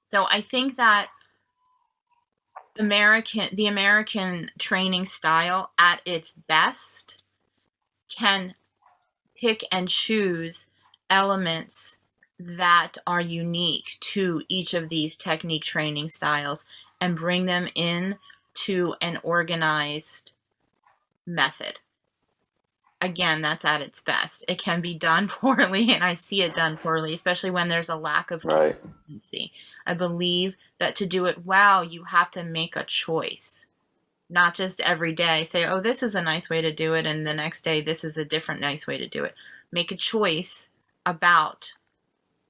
So I think that the American training style at its best can pick and choose elements that are unique to each of these technique training styles and bring them in to an organized method. Again, that's at its best. It can be done poorly, and I see it done poorly, especially when there's a lack of consistency. I believe that to do it well, you have to make a choice. Not just every day say, oh, this is a nice way to do it, and the next day, this is a different nice way to do it. Make a choice about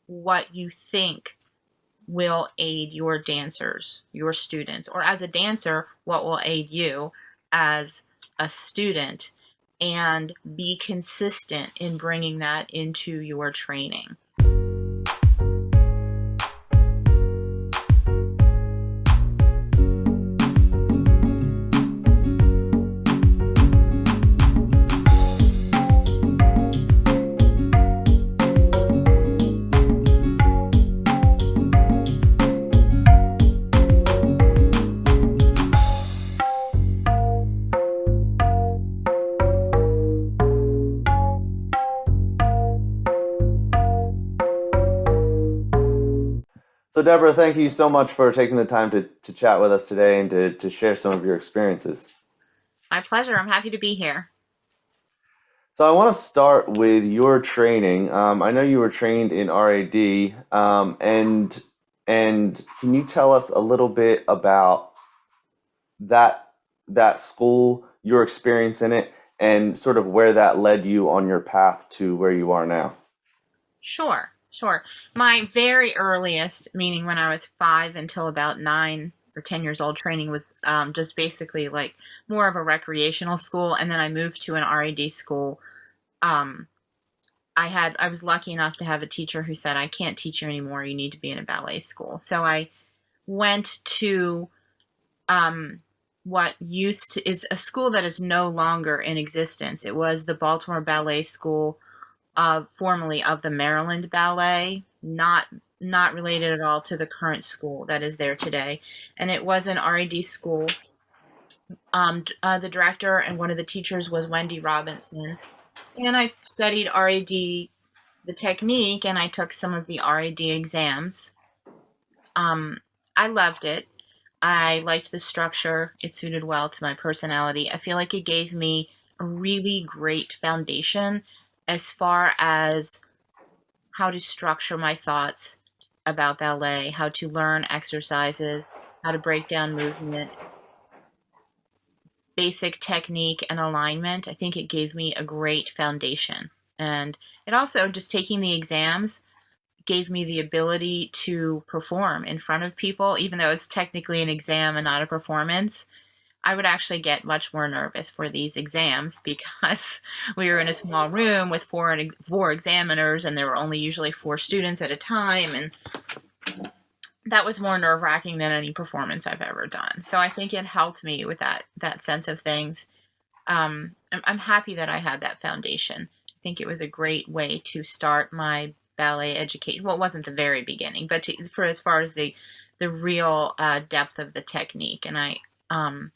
what you think will aid your dancers, your students, or as a dancer, what will aid you as a student, and be consistent in bringing that into your training. So, Deborah, thank you so much for taking the time to chat with us today and to share some of your experiences. My pleasure. I'm happy to be here. So, I want to start with your training. I know you were trained in RAD, and can you tell us a little bit about that school, your experience in it, and sort of where that led you on your path to where you are now? Sure. My very earliest, meaning when I was 5 until about 9 or 10 years old, training was just basically like more of a recreational school. And then I moved to an RAD school. I was lucky enough to have a teacher who said, I can't teach you anymore. You need to be in a ballet school. So I went to what is a school that is no longer in existence. It was the Baltimore Ballet School, formerly of the Maryland Ballet, not related at all to the current school that is there today. And it was an RAD school. The director and one of the teachers was Wendy Robinson. And I studied RAD, the technique, and I took some of the RAD exams. I loved it. I liked the structure. It suited well to my personality. I feel like it gave me a really great foundation as far as how to structure my thoughts about ballet, how to learn exercises, how to break down movement, basic technique and alignment. I think it gave me a great foundation. And it also, just taking the exams, gave me the ability to perform in front of people, even though it's technically an exam and not a performance. I would actually get much more nervous for these exams because we were in a small room with four examiners, and there were only usually 4 students at a time, and that was more nerve-wracking than any performance I've ever done. So I think it helped me with that sense of things. I'm happy that I had that foundation. I think it was a great way to start my ballet education. Well, it wasn't the very beginning, but for as far as the real depth of the technique, and I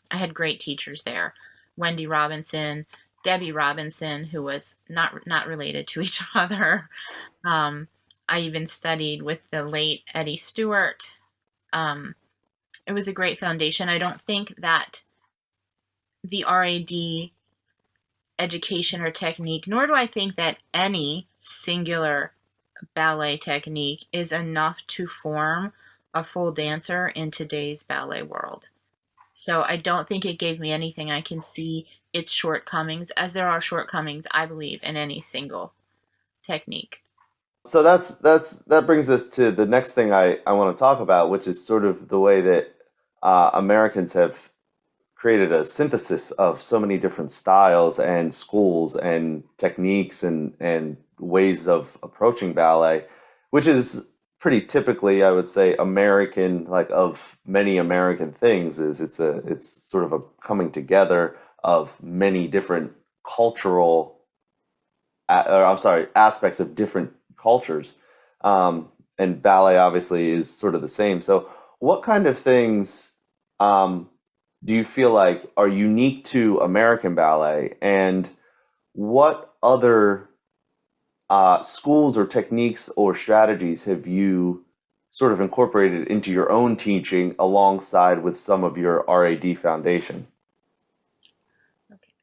had great teachers there. Wendy Robinson, Debbie Robinson, who was not related to each other. I even studied with the late Eddie Stewart. It was a great foundation. I don't think that the RAD education or technique, nor do I think that any singular ballet technique is enough to form a full dancer in today's ballet world. So I don't think it gave me anything. I can see its shortcomings, as there are shortcomings, I believe, in any single technique. So that brings us to the next thing I want to talk about, which is sort of the way that Americans have created a synthesis of so many different styles and schools and techniques and ways of approaching ballet, which is pretty typically, I would say, American, like of many American things, is it's sort of a coming together of many different aspects of different cultures. and ballet obviously is sort of the same. So, what kind of things um, do you feel like are unique to American ballet, and what other schools or techniques or strategies have you sort of incorporated into your own teaching alongside with some of your RAD foundation?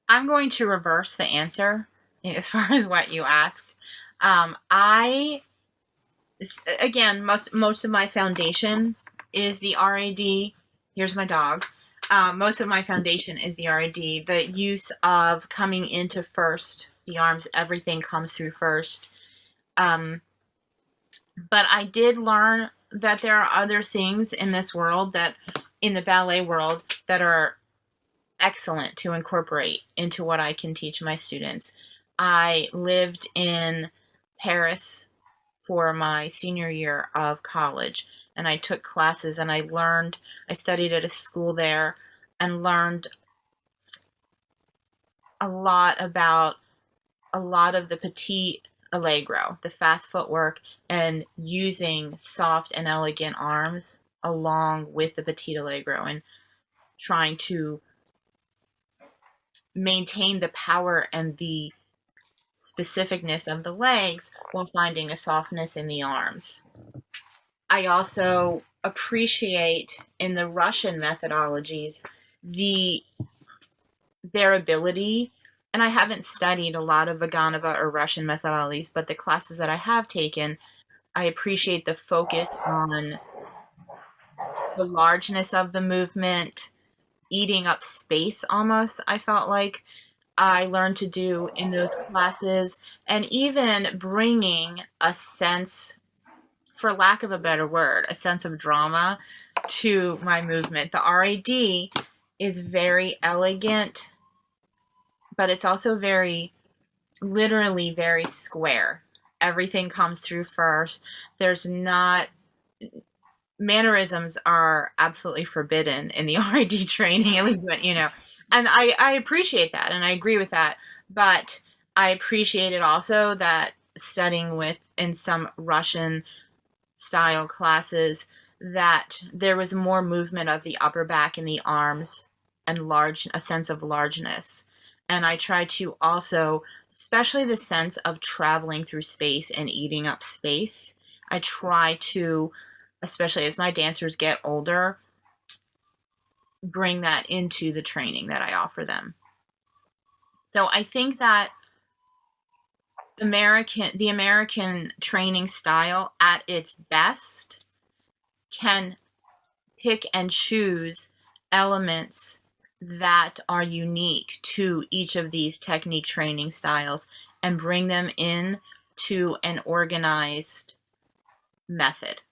I'm going to reverse the answer as far as what you asked. I again, most of my foundation is the RAD. Here's my dog. Most of my foundation is the RAD. The use of coming into first, the arms, everything comes through first. But I did learn that there are other things in this world that, in the ballet world, that are excellent to incorporate into what I can teach my students. I lived in Paris for my senior year of college, and I took classes and I studied at a school there and learned a lot about a lot of the petit allegro, the fast footwork, and using soft and elegant arms along with the petit allegro, and trying to maintain the power and the specificness of the legs while finding a softness in the arms. I also appreciate in the Russian methodologies their ability, and I haven't studied a lot of Vaganova or Russian methodologies, but the classes that I have taken, I appreciate the focus on the largeness of the movement, eating up space almost, I felt like I learned to do in those classes, and even bringing a sense, for lack of a better word, a sense of drama to my movement. The RAD is very elegant, but it's also literally very square. Everything comes through first. There's not, mannerisms are absolutely forbidden in the RAD training, at least, and I appreciate that and I agree with that. But I appreciate it also that studying with in some Russian style classes, that there was more movement of the upper back and the arms, and a sense of largeness. And I try to also, especially the sense of traveling through space and eating up space, I try to, especially as my dancers get older, bring that into the training that I offer them. So I think that the American training style at its best can pick and choose elements that are unique to each of these technique training styles and bring them in to an organized method.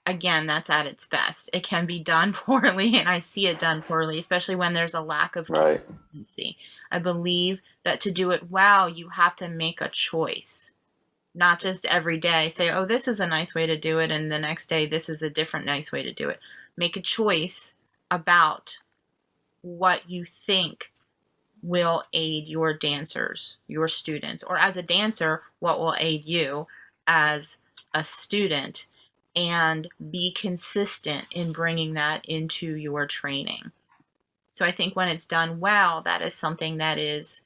Again, that's at its best. It can be done poorly, and I see it done poorly, especially when there's a lack of Right. consistency. I believe that to do it well, you have to make a choice. Not just every day say, oh, this is a nice way to do it, and the next day, this is a different nice way to do it. Make a choice about what you think will aid your dancers, your students, or as a dancer, what will aid you as a student, and be consistent in bringing that into your training. So I think when it's done well, that is something that is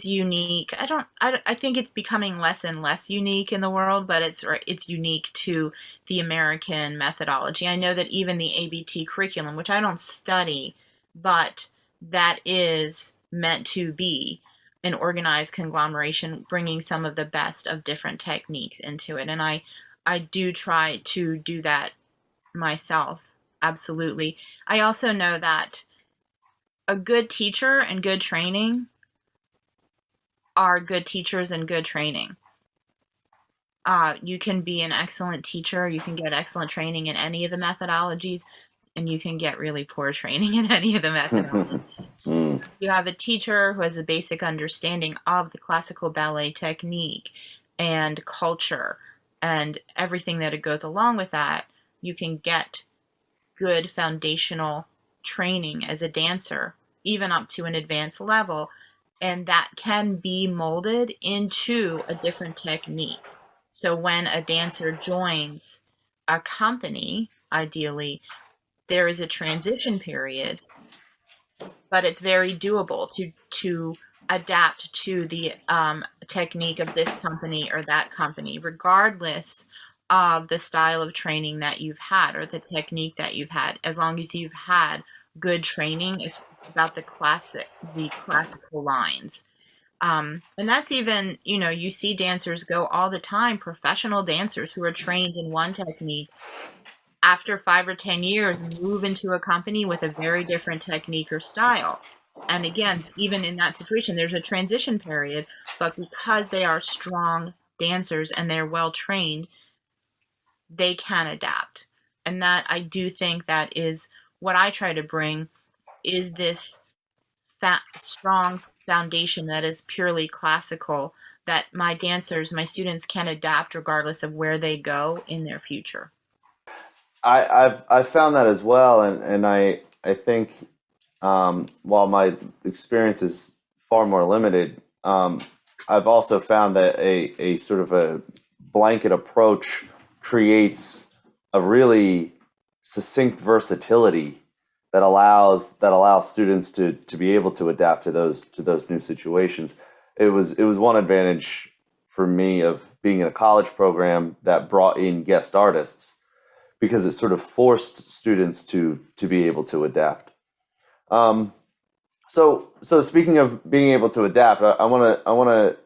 unique. I think it's becoming less and less unique in the world, but it's unique to the American methodology. I know that even the ABT curriculum, which I don't study, but that is meant to be an organized conglomeration, bringing some of the best of different techniques into it. And I do try to do that myself. Absolutely. I also know that a good teacher and good training are good teachers and good training. You can be an excellent teacher, you can get excellent training in any of the methodologies, and you can get really poor training in any of the methodologies. You have a teacher who has the basic understanding of the classical ballet technique and culture and everything that it goes along with that. You can get good foundational training as a dancer, even up to an advanced level, and that can be molded into a different technique. So when a dancer joins a company, ideally, there is a transition period, but it's very doable to adapt to the technique of this company or that company, regardless of the style of training that you've had or the technique that you've had. As long as you've had good training, it's about the classical lines. And that's even, you see dancers go all the time, professional dancers who are trained in one technique, after 5 or 10 years, move into a company with a very different technique or style. And again, even in that situation, there's a transition period, but because they are strong dancers and they're well trained, they can adapt. And that, I do think, that is what I try to bring, is this strong foundation that is purely classical, that my dancers, my students, can adapt regardless of where they go in their future. I've found that as well, and I think while my experience is far more limited, I've also found that a sort of a blanket approach creates a really succinct versatility that allows students to be able to adapt to those new situations. It was one advantage for me of being in a college program that brought in guest artists, because it sort of forced students to be able to adapt. So speaking of being able to adapt, I want to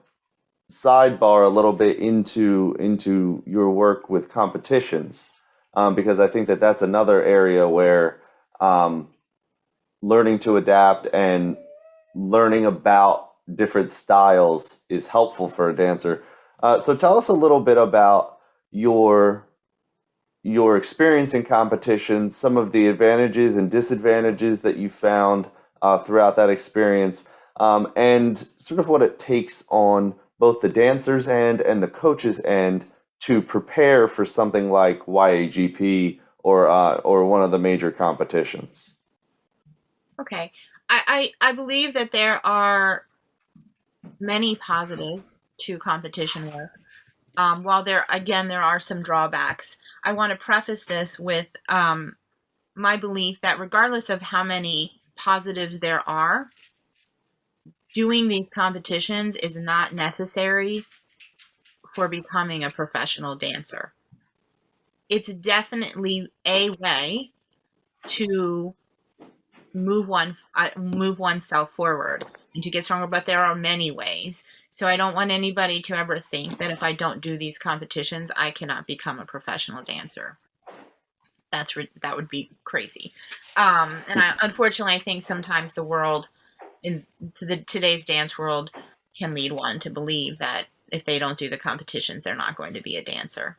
sidebar a little bit into your work with competitions, because I think that that's another area where learning to adapt and learning about different styles is helpful for a dancer. So tell us a little bit about your experience in competitions, some of the advantages and disadvantages that you found throughout that experience, and sort of what it takes on both the dancers' end and the coaches' end to prepare for something like YAGP or one of the major competitions. Okay. I believe that there are many positives to competition work. While there are some drawbacks, I want to preface this with my belief that regardless of how many positives there are, doing these competitions is not necessary for becoming a professional dancer. It's definitely a way to move oneself forward and to get stronger, but there are many ways. So I don't want anybody to ever think that if I don't do these competitions, I cannot become a professional dancer. That would be crazy. Unfortunately, I think sometimes the world, in today's dance world, can lead one to believe that if they don't do the competitions, they're not going to be a dancer.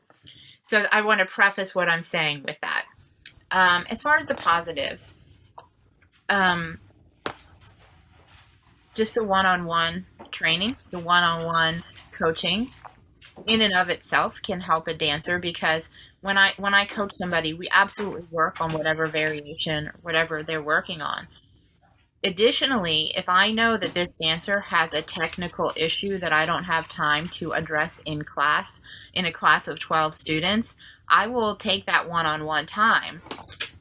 So I want to preface what I'm saying with that. As far as the positives, just the one-on-one training, the one-on-one coaching in and of itself can help a dancer, because when I coach somebody, we absolutely work on whatever variation, whatever they're working on. Additionally, if I know that this dancer has a technical issue that I don't have time to address in class, in a class of 12 students, I will take that one-on-one time,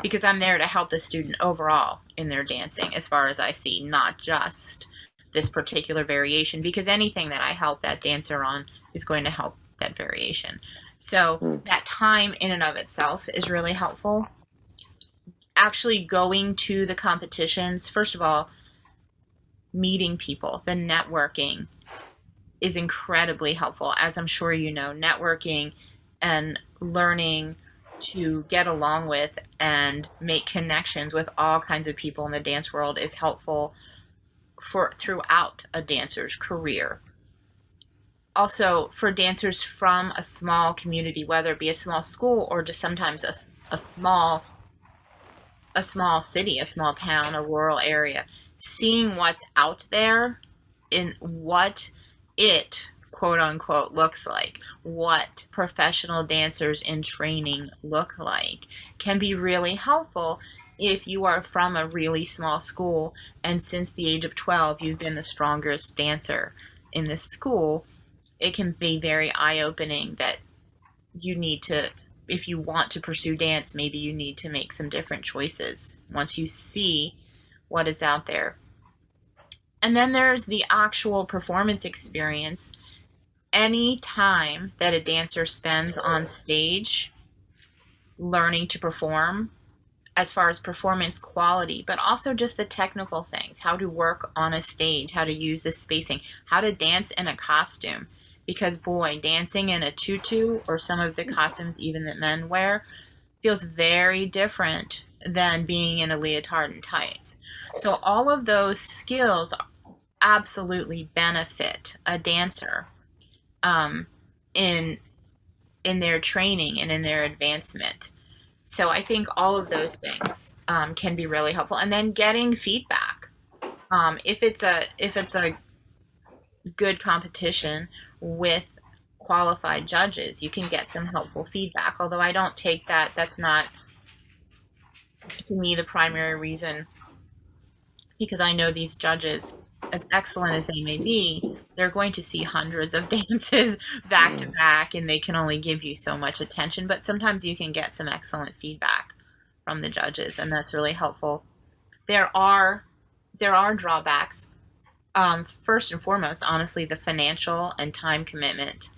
because I'm there to help the student overall in their dancing, as far as I see, not just this particular variation, because anything that I help that dancer on is going to help that variation. So that time in and of itself is really helpful. Actually going to the competitions, first of all, meeting people, the networking is incredibly helpful. As I'm sure you know, networking and learning to get along with and make connections with all kinds of people in the dance world is helpful throughout a dancer's career. Also, for dancers from a small community, whether it be a small school or just sometimes a small city, a small town, a rural area, seeing what's out there in what it, quote unquote, looks like, what professional dancers in training look like, can be really helpful if you are from a really small school and since the age of 12 you've been the strongest dancer in this school. it can be very eye-opening that you need to, if you want to pursue dance, maybe you need to make some different choices once you see what is out there. And then there's the actual performance experience. Any time that a dancer spends on stage learning to perform, as far as performance quality, but also just the technical things, how to work on a stage, how to use the spacing, how to dance in a costume. Because boy, dancing in a tutu or some of the costumes even that men wear feels very different than being in a leotard and tights. So all of those skills absolutely benefit a dancer in their training and in their advancement. So I think all of those things can be really helpful. And then getting feedback. If it's a good competition with qualified judges, you can get some helpful feedback. Although I don't take that, that's not, to me, the primary reason, because I know these judges, as excellent as they may be, they're going to see hundreds of dances back to back, and they can only give you so much attention. But sometimes you can get some excellent feedback from the judges, and that's really helpful. There are drawbacks. First and foremost, honestly, the financial and time commitment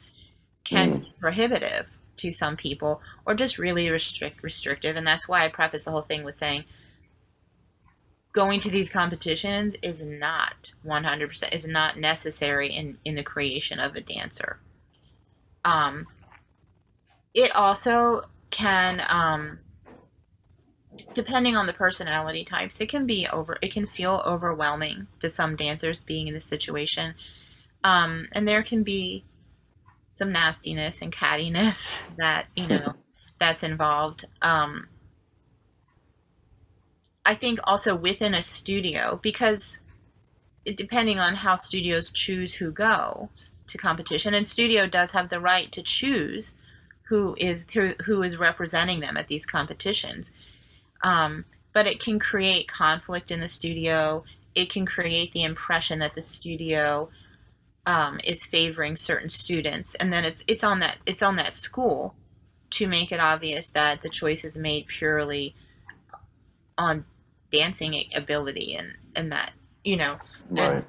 can be prohibitive to some people, or just really restrictive. And that's why I preface the whole thing with saying going to these competitions is not 100%, is not necessary in the creation of a dancer. It also can, depending on the personality types, it can feel overwhelming to some dancers being in this situation. And there can be some nastiness and cattiness that, that's involved. I think also within a studio, because depending on how studios choose who goes to competition, and studio does have the right to choose who is representing them at these competitions. But it can create conflict in the studio. It can create the impression that the studio is favoring certain students, and then it's on that school to make it obvious that the choice is made purely on dancing ability, and that, Right. and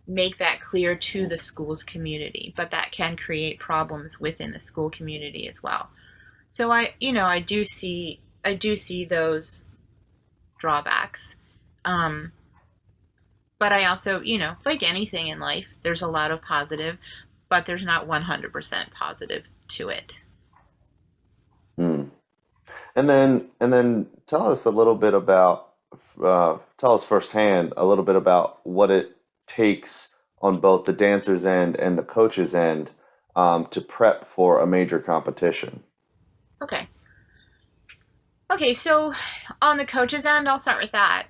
make that clear to the school's community. But that can create problems within the school community as well. So I do see those drawbacks. But I also, like anything in life, there's a lot of positive, but there's not 100% positive to it. Mm. And then tell us a little bit about, tell us firsthand a little bit about what it takes on both the dancer's end and the coach's end to prep for a major competition. Okay. So on the coach's end, I'll start with that.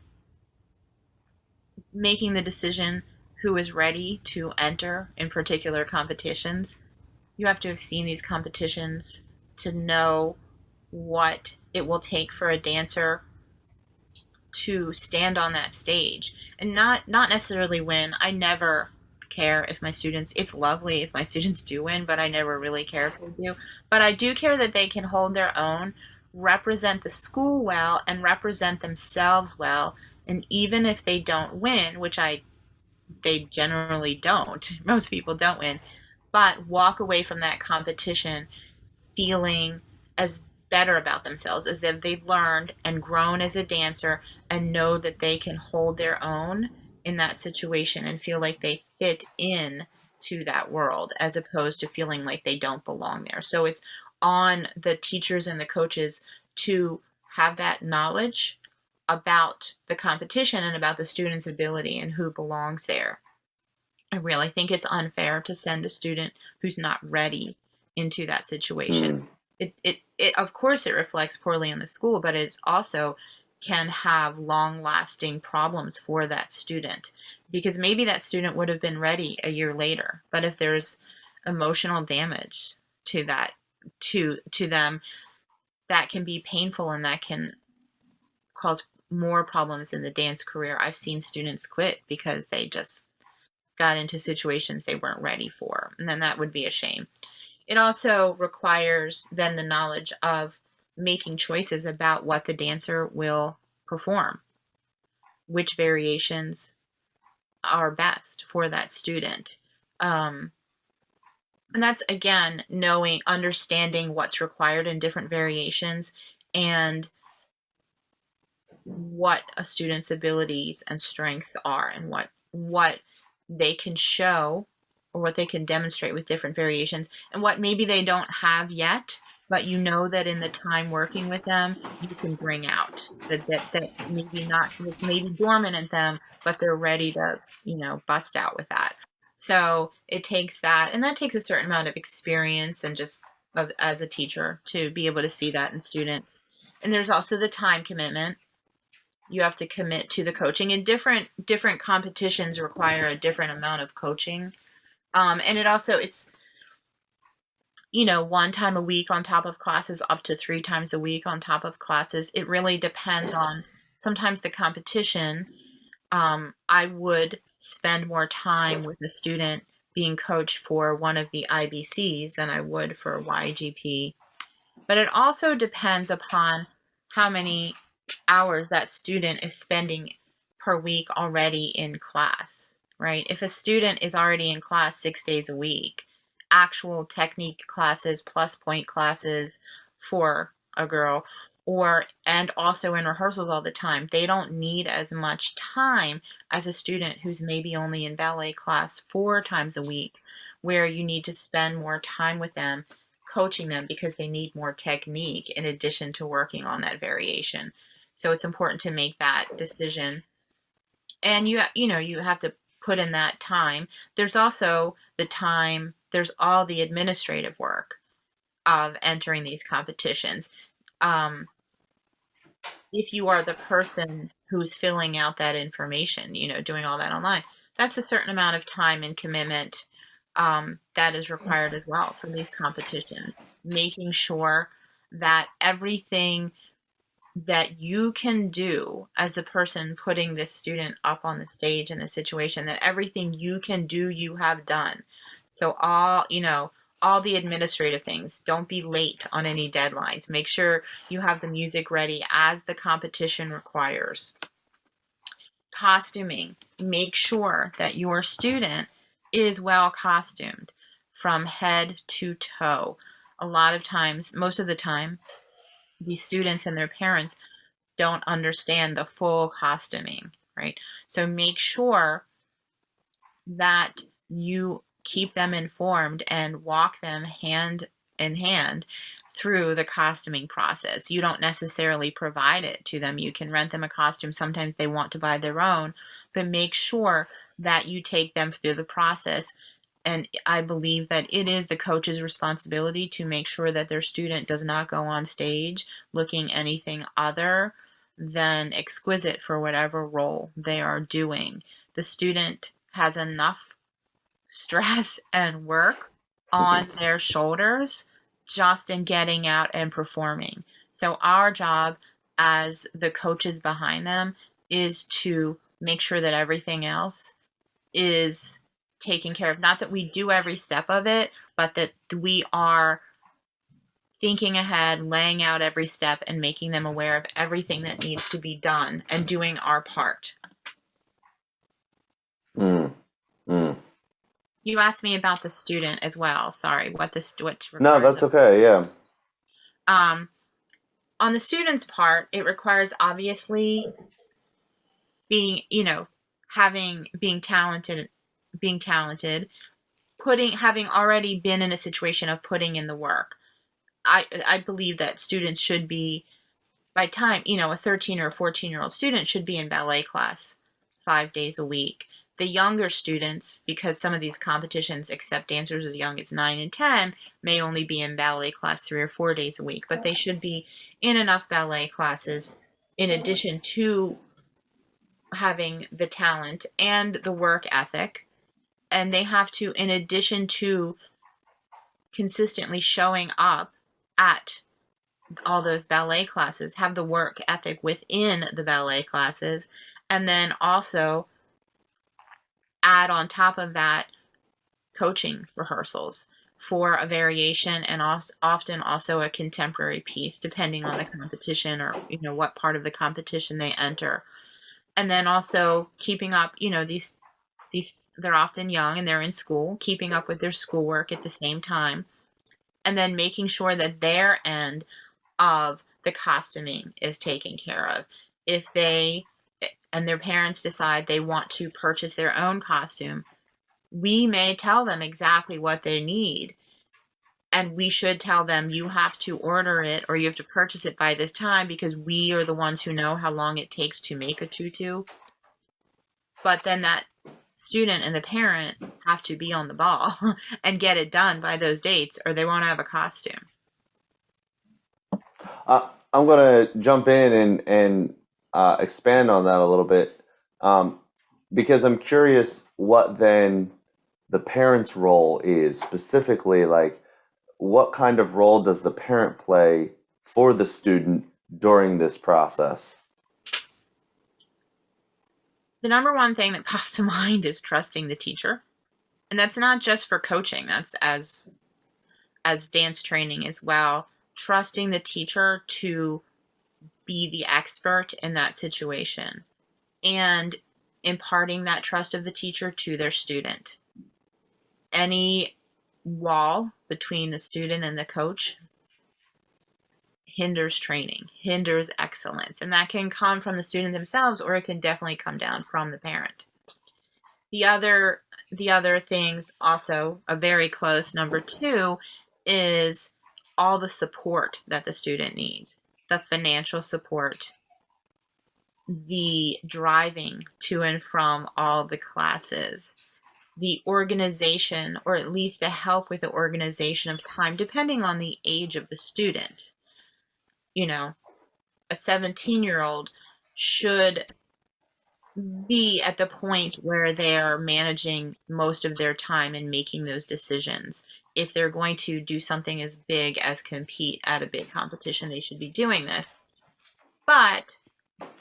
Making the decision who is ready to enter in particular competitions. You have to have seen these competitions to know what it will take for a dancer to stand on that stage, and not necessarily win. I never care if my students, it's lovely if my students do win, but I never really care if they do. But I do care that they can hold their own, represent the school well, and represent themselves well. And even if they don't win, which they generally don't, most people don't win, but walk away from that competition feeling as better about themselves, as if they've learned and grown as a dancer, and know that they can hold their own in that situation and feel like they fit in to that world, as opposed to feeling like they don't belong there. So it's on the teachers and the coaches to have that knowledge about the competition and about the student's ability and who belongs there. I really think it's unfair to send a student who's not ready into that situation. It of course it reflects poorly on the school, but it's also can have long-lasting problems for that student, because maybe that student would have been ready a year later, but if there's emotional damage to that to them, that can be painful, and that can cause more problems in the dance career. I've seen students quit because they just got into situations they weren't ready for. And then that would be a shame. It also requires then the knowledge of making choices about what the dancer will perform, which variations are best for that student. And that's, again, understanding what's required in different variations and what a student's abilities and strengths are, and what they can show or what they can demonstrate with different variations, and what maybe they don't have yet, but you know that in the time working with them, you can bring out that maybe dormant in them, but they're ready to, bust out with that. So it takes that, and that takes a certain amount of experience and just as a teacher to be able to see that in students. And there's also the time commitment. You have to commit to the coaching, and different competitions require a different amount of coaching. And it's 1 time a week on top of classes, up to 3 times a week on top of classes. It really depends on sometimes the competition. I would spend more time with the student being coached for one of the IBCs than I would for YGP. But it also depends upon how many hours that student is spending per week already in class, right? If a student is already in class 6 days a week, actual technique classes plus point classes for a girl, and also in rehearsals all the time, they don't need as much time as a student who's maybe only in ballet class 4 times a week, where you need to spend more time with them, coaching them, because they need more technique in addition to working on that variation. So it's important to make that decision. And you have to put in that time. There's also the time, there's all the administrative work of entering these competitions. If you are the person who's filling out that information, doing all that online, that's a certain amount of time and commitment that is required as well for these competitions. Making sure that everything that you can do as the person putting this student up on the stage in the situation, that everything you can do, you have done. So all the administrative things. Don't be late on any deadlines. Make sure you have the music ready as the competition requires. Costuming. Make sure that your student is well costumed from head to toe. A lot of times, most of the time, these students and their parents don't understand the full costuming, right? So make sure that you keep them informed and walk them hand in hand through the costuming process. You don't necessarily provide it to them. You can rent them a costume. Sometimes they want to buy their own, but make sure that you take them through the process. And I believe that it is the coach's responsibility to make sure that their student does not go on stage looking anything other than exquisite for whatever role they are doing. The student has enough stress and work on their shoulders just in getting out and performing. So our job as the coaches behind them is to make sure that everything else is taken care of. Not that we do every step of it, but that we are thinking ahead, laying out every step, and making them aware of everything that needs to be done and doing our part. You asked me about the student as well. Sorry, what's required. No, that's okay. Yeah. On the student's part, it requires obviously being talented, having already been in a situation of putting in the work. I believe that students should be, by time, a 13 or 14-year-old student should be in ballet class 5 days a week. The younger students, because some of these competitions accept dancers as young as 9 and 10, may only be in ballet class 3 or 4 days a week, but they should be in enough ballet classes in addition to having the talent and the work ethic. And they have to, in addition to consistently showing up at all those ballet classes, have the work ethic within the ballet classes, and then also add on top of that coaching rehearsals for a variation, and often also a contemporary piece, depending on the competition or what part of the competition they enter. And then also keeping up, these they're often young and they're in school, keeping up with their schoolwork at the same time, and then making sure that their end of the costuming is taken care of. If they and their parents decide they want to purchase their own costume, we may tell them exactly what they need. And we should tell them, you have to order it or you have to purchase it by this time, because we are the ones who know how long it takes to make a tutu. But then that student and the parent have to be on the ball and get it done by those dates, or they won't have a costume. I'm going to jump in and expand on that a little bit, because I'm curious what then the parent's role is specifically. Like, what kind of role does the parent play for the student during this process? The number one thing that pops to mind is trusting the teacher. And that's not just for coaching, that's as dance training as well. Trusting the teacher to be the expert in that situation and imparting that trust of the teacher to their student. Any wall between the student and the coach hinders training, hinders excellence. And that can come from the student themselves, or it can definitely come down from the parent. The other things, also a very close number 2, is all the support that the student needs. The financial support, the driving to and from all the classes, the organization, or at least the help with the organization of time, depending on the age of the student. A 17-year-old should be at the point where they're managing most of their time and making those decisions. If they're going to do something as big as compete at a big competition, they should be doing this. But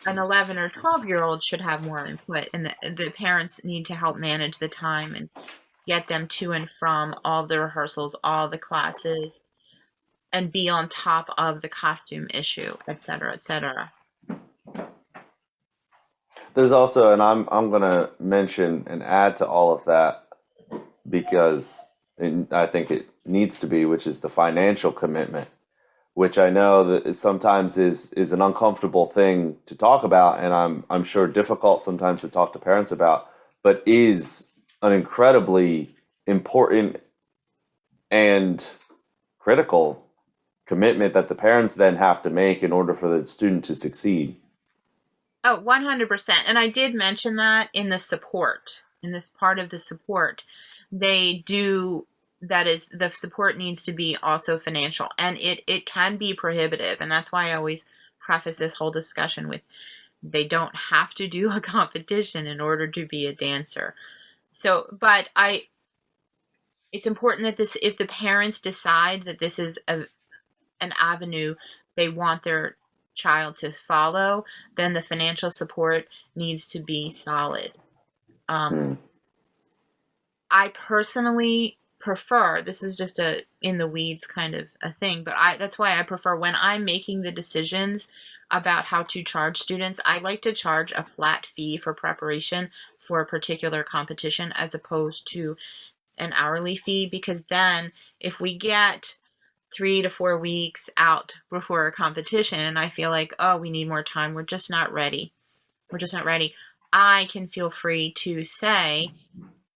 an 11 or 12-year-old should have more input, and the parents need to help manage the time and get them to and from all the rehearsals, all the classes, and be on top of the costume issue, et cetera, et cetera. There's also, and I'm going to mention and add to all of that, because I think it needs to be, which is the financial commitment, which I know that it sometimes is an uncomfortable thing to talk about, and I'm sure difficult sometimes to talk to parents about, but is an incredibly important and critical commitment that the parents then have to make in order for the student to succeed. Oh, 100%. And I did mention that in the support, in this part of the support, they do, that is, the support needs to be also financial, and it can be prohibitive. And that's why I always preface this whole discussion with, they don't have to do a competition in order to be a dancer. So, but it's important that if the parents decide that this is an avenue they want their child to follow, then the financial support needs to be solid. I personally prefer, this is just a in the weeds kind of a thing, but that's why I prefer, when I'm making the decisions about how to charge students, I like to charge a flat fee for preparation for a particular competition as opposed to an hourly fee, because then if we get 3 to 4 weeks out before a competition and I feel like, oh, we need more time, we're just not ready, I can feel free to say,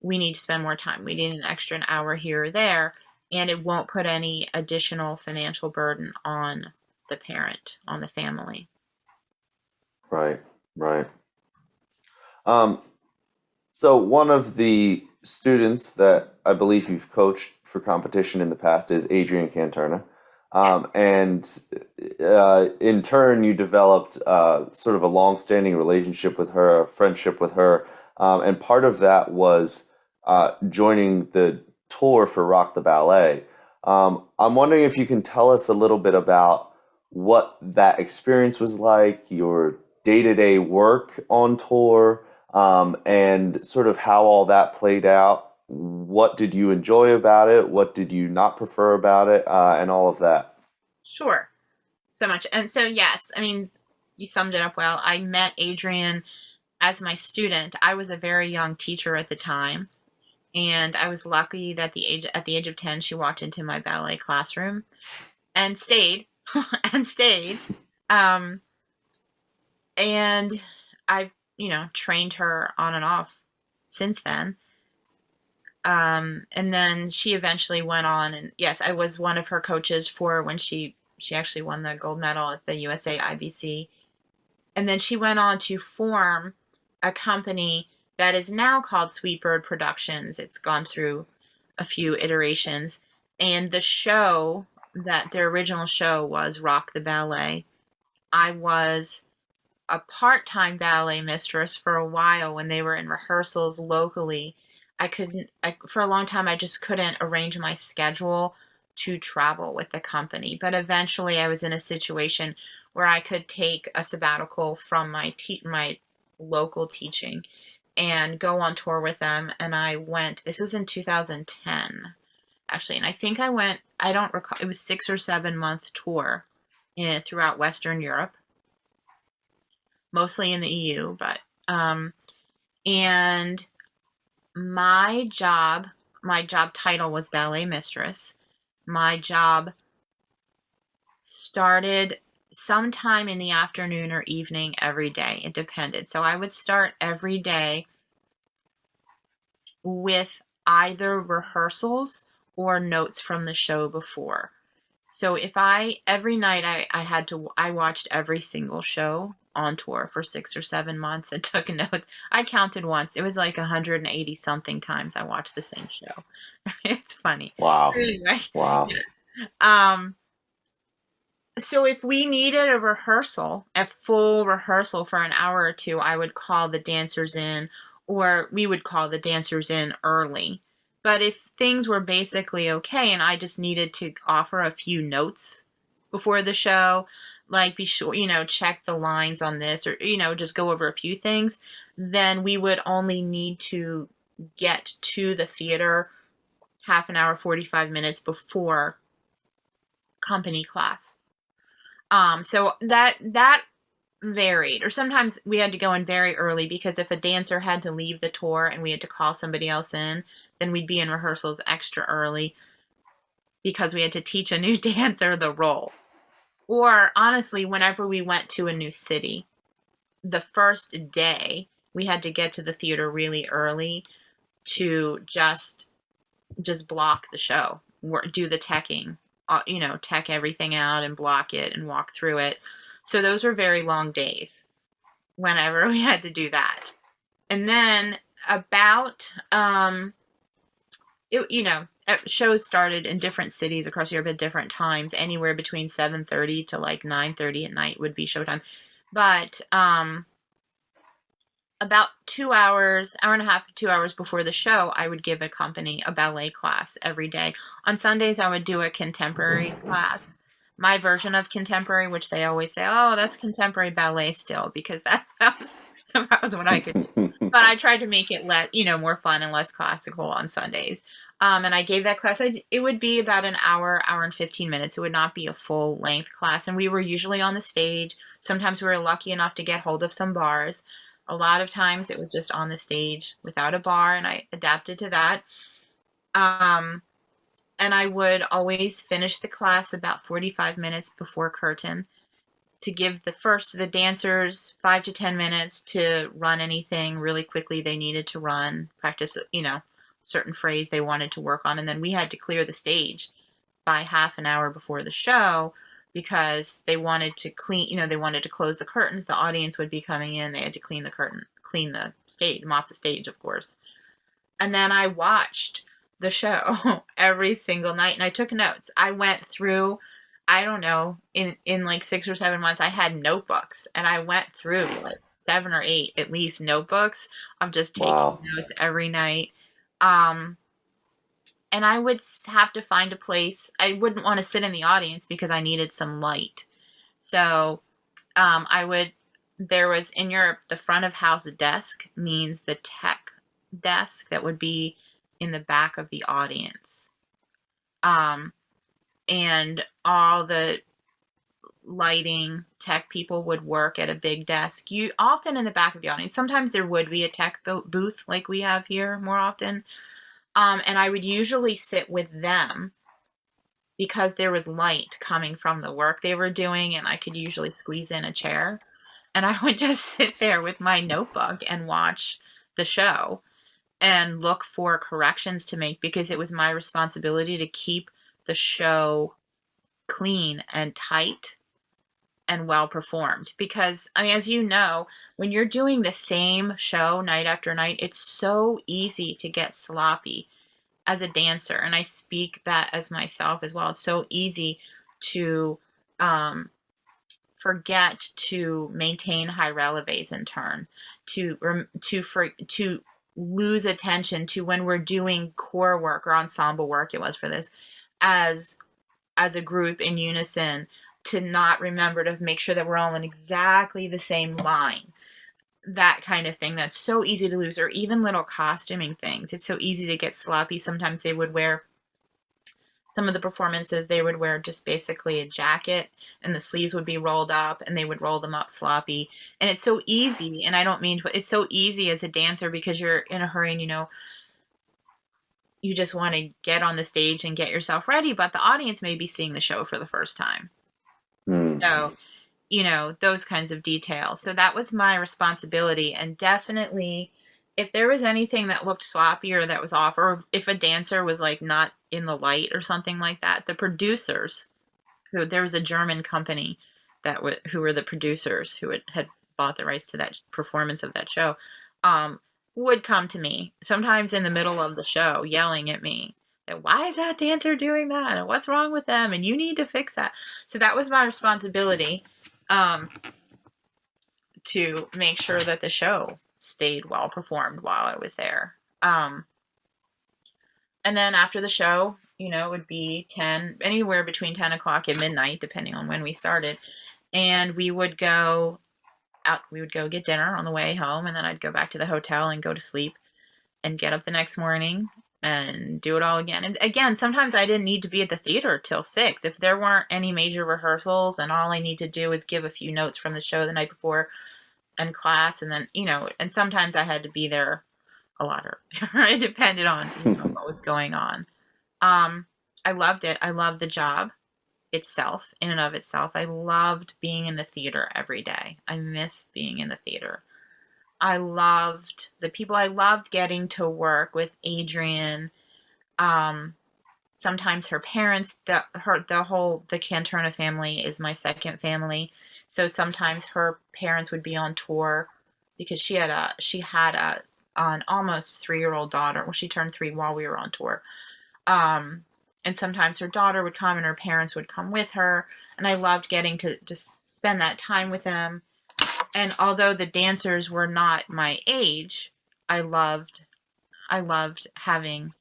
we need to spend more time, we need an extra hour here or there, and it won't put any additional financial burden on the parent, on the family. Right. So one of the students that I believe you've coached for competition in the past is Adrienne Canterna. And in turn, you developed sort of a long-standing relationship with her, a friendship with her. And part of that was joining the tour for Rock the Ballet. I'm wondering if you can tell us a little bit about what that experience was like, your day-to-day work on tour, and sort of how all that played out. What did you enjoy about it? What did you not prefer about it? And all of that. Sure. So much. And so, yes, I mean, you summed it up well. I met Adrian as my student. I was a very young teacher at the time, and I was lucky that at the age of 10, she walked into my ballet classroom and stayed and stayed. Um, and I've, trained her on and off since then. And then she eventually went on, and yes, I was one of her coaches for when she actually won the gold medal at the USA IBC. And then she went on to form a company that is now called Sweet Bird Productions. It's gone through a few iterations. And their original show was Rock the Ballet. I was a part-time ballet mistress for a while when they were in rehearsals locally. For a long time, I just couldn't arrange my schedule to travel with the company. But eventually I was in a situation where I could take a sabbatical from my local teaching and go on tour with them. And I went, this was in 2010, actually. And I think I don't recall, it was 6 or 7 month tour throughout Western Europe, mostly in the EU, but, and my job title was Ballet Mistress. My job started sometime in the afternoon or evening every day. It depended. So I would start every day with either rehearsals or notes from the show before. So every night I watched every single show on tour for 6 or 7 months and took notes. I counted once. It was like 180 something times I watched the same show. It's funny. Wow. Anyway, Wow. yeah. So if we needed a full rehearsal for an hour or two, I would call the dancers in, or we would call the dancers in early. But if things were basically okay and I just needed to offer a few notes before the show, like be sure, check the lines on this, or, just go over a few things, then we would only need to get to the theater half an hour, 45 minutes before company class. So that varied, or sometimes we had to go in very early because if a dancer had to leave the tour and we had to call somebody else in, then we'd be in rehearsals extra early because we had to teach a new dancer the role. Or honestly, whenever we went to a new city, the first day we had to get to the theater really early to just block the show, do the teching, tech everything out and block it and walk through it. So those were very long days whenever we had to do that. And then shows started in different cities across Europe at different times. Anywhere between 7:30 to like 9:30 at night would be showtime. But about 2 hours, hour and a half, 2 hours before the show, I would give a company a ballet class every day. On Sundays, I would do a contemporary class. My version of contemporary, which they always say, oh, that's contemporary ballet still, because that was what I could do. But I tried to make it more fun and less classical on Sundays. And I gave that class. It would be about an hour and 15 minutes. It would not be a full length class. And we were usually on the stage. Sometimes we were lucky enough to get hold of some bars. A lot of times it was just on the stage without a bar, and I adapted to that. And I would always finish the class about 45 minutes before curtain to give the dancers 5 to 10 minutes to run anything really quickly they needed to run, practice, certain phrase they wanted to work on. And then we had to clear the stage by half an hour before the show because they wanted to they wanted to close the curtains. The audience would be coming in. They had to clean the stage, mop the stage, of course. And then I watched the show every single night and I took notes. I went through, I don't know, in like 6 or 7 months, I had notebooks and I went through like 7 or 8 at least notebooks of just taking notes every night. And I would have to find a place. I wouldn't want to sit in the audience because I needed some light. So I would there was in Europe, the front of house desk means the tech desk that would be in the back of the audience. And all the lighting tech people would work at a big desk, you often in the back of the audience. Sometimes there would be a tech booth like we have here more often. And I would usually sit with them because there was light coming from the work they were doing, and I could usually squeeze in a chair. And I would just sit there with my notebook and watch the show and look for corrections to make, because it was my responsibility to keep the show clean and tight and well performed. Because, I mean, as you know, when you're doing the same show night after night, it's so easy to get sloppy as a dancer. And I speak that as myself as well. It's so easy to forget to maintain high releves in turn, to lose attention to when we're doing core work or ensemble work. It was for this as a group in unison, to not remember to make sure that we're all in exactly the same line. That kind of thing, that's so easy to lose. Or even little costuming things, it's so easy to get sloppy. Sometimes they would wear, some of the performances, they would wear just basically a jacket and the sleeves would be rolled up and they would roll them up sloppy. And it's so easy, and I don't mean to, it's so easy as a dancer because you're in a hurry and you just want to get on the stage and get yourself ready, but the audience may be seeing the show for the first time. So, those kinds of details. So that was my responsibility. And definitely, if there was anything that looked sloppy or that was off, or if a dancer was like not in the light or something like that, the producers, there was a German company who were the producers who had bought the rights to that performance of that show, would come to me sometimes in the middle of the show yelling at me that, why is that dancer doing that? And what's wrong with them? And you need to fix that. So that was my responsibility, to make sure that the show stayed well performed while I was there. And then after the show, it would be anywhere between 10 o'clock and midnight, depending on when we started. And we would go out, we would go get dinner on the way home, and then I'd go back to the hotel and go to sleep and get up the next morning and do it all again. And again, sometimes I didn't need to be at the theater till 6. If there weren't any major rehearsals and all I need to do is give a few notes from the show the night before and class, and then, and sometimes I had to be there a lot, or it depended on what was going on. I loved it. I loved the job itself, in and of itself. I loved being in the theater every day. I miss being in the theater. I loved the people. I loved getting to work with Adrienne. Sometimes her parents, the Cantorna family is my second family. So sometimes her parents would be on tour because she had an almost 3-year-old daughter. Well, she turned 3 while we were on tour. And sometimes her daughter would come and her parents would come with her. And I loved getting to just spend that time with them. And although the dancers were not my age, I loved having,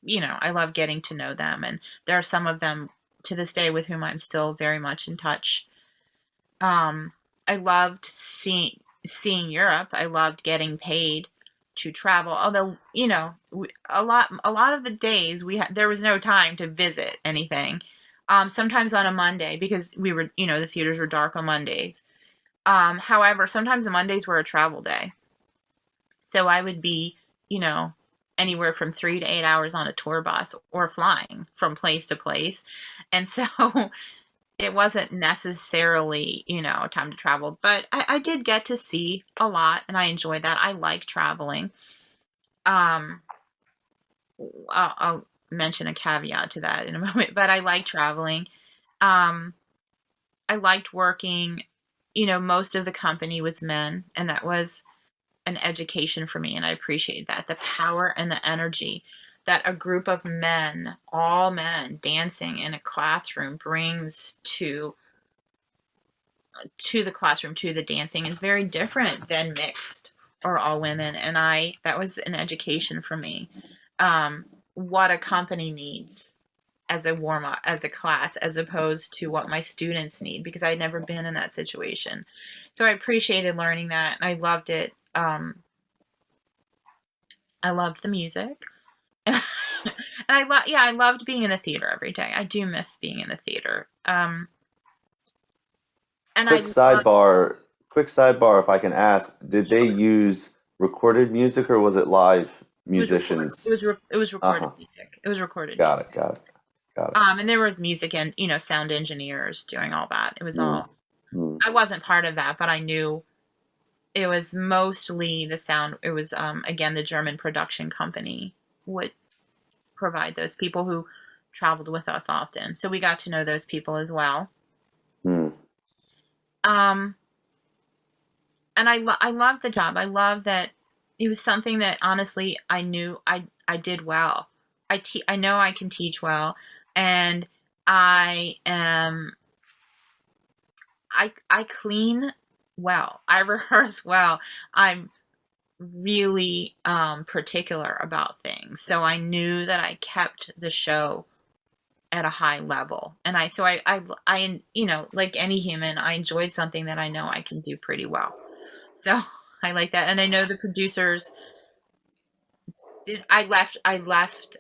I loved getting to know them. And there are some of them to this day with whom I'm still very much in touch. I loved seeing Europe. I loved getting paid to travel. Although, a lot of the days there was no time to visit anything. Sometimes on a Monday, because we were, the theaters were dark on Mondays. However, sometimes the Mondays were a travel day. So I would be, anywhere from 3 to 8 hours on a tour bus or flying from place to place. And so it wasn't necessarily, time to travel, but I did get to see a lot and I enjoyed that. I like traveling. I'll mention a caveat to that in a moment, but I like traveling. I liked working, most of the company was men, and that was an education for me. And I appreciate that. The power and the energy that a group of men, all men, dancing in a classroom brings to the classroom, to the dancing, is very different than mixed or all women. And that was an education for me. What a company needs as a warm up, as a class, as opposed to what my students need, because I'd never been in that situation. So I appreciated learning that, and I loved it. I loved the music, and, I loved being in the theater every day. I do miss being in the theater. And I Quick loved, sidebar, quick sidebar, if I can ask, did they use recorded music or was it live musicians? it was recorded Uh-huh. music. It was recorded Got music. it, got it, got it. And there was music and, sound engineers doing all that. It was Mm, all, mm, I wasn't part of that, but I knew it was mostly the sound. It was, again, the German production company would provide those people who traveled with us often. So we got to know those people as well. mm, Um, and I loved the job. I love that it was something that honestly I knew I did well. I know I can teach well, and I am I clean well. I rehearse well. I'm really particular about things, so I knew that I kept the show at a high level, and I like any human, I enjoyed something that I know I can do pretty well. So I like that. And I know the producers I left.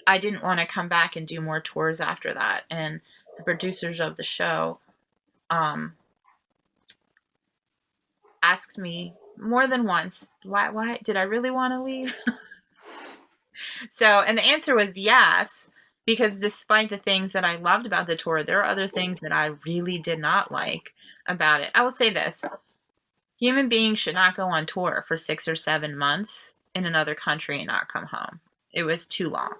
I didn't want to come back and do more tours after that. And the producers of the show um asked me more than once, why did I really want to leave? So, and the answer was yes, because despite the things that I loved about the tour, there are other things that I really did not like about it. I will say this. Human beings should not go on tour for 6 or 7 months in another country and not come home. It was too long.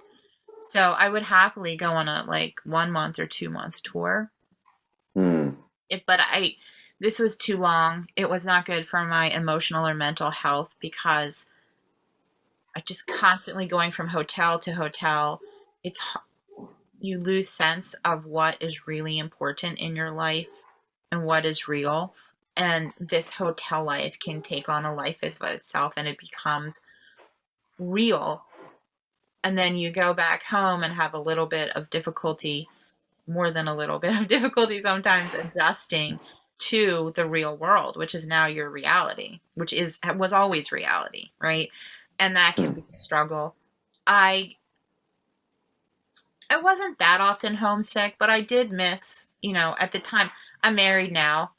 So I would happily go on a like 1 month or 2 month tour. mm, But this was too long. It was not good for my emotional or mental health, because I just constantly going from hotel to hotel. It's You lose sense of what is really important in your life and what is real. And this hotel life can take on a life of itself, and it becomes real. And then you go back home and have a little bit of difficulty, more than a little bit of difficulty sometimes, adjusting to the real world, which is now your reality, which was always reality, right? And that can mm, be a struggle. I I wasn't that often homesick, but I did miss, at the time. I'm married now.